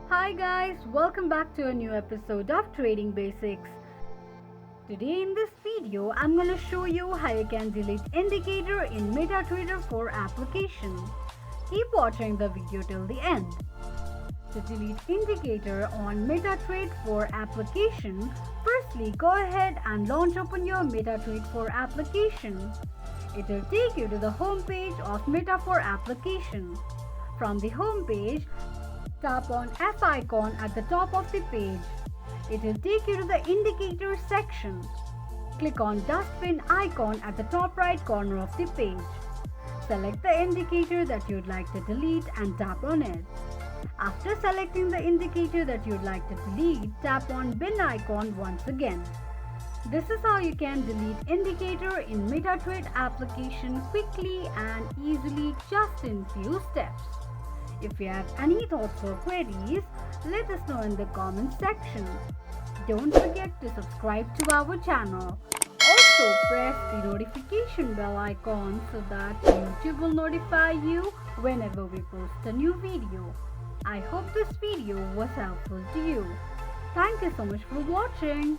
Hi guys, welcome back to a new episode of Trading Basics. Today in this video, I'm gonna show you how you can delete indicator in MetaTrader 4 application. Keep watching the video till the end. To delete indicator on MetaTrader 4 application, firstly go ahead and launch open your MetaTrader 4 application. It will take you to the home page of Meta 4 application. From the home page, tap on F icon at the top of the page. It will take you to the indicator section. Click on dustbin icon at the top right corner of the page. Select the indicator that you'd like to delete and tap on it. After selecting the indicator that you'd like to delete, tap on bin icon once again. This is how you can delete indicator in MetaTrader application quickly and easily just in few steps. If you have any thoughts or queries, let us know in the comment section. Don't forget to subscribe to our channel. Also press the notification bell icon so that YouTube will notify you whenever we post a new video. I hope this video was helpful to you. Thank you so much for watching.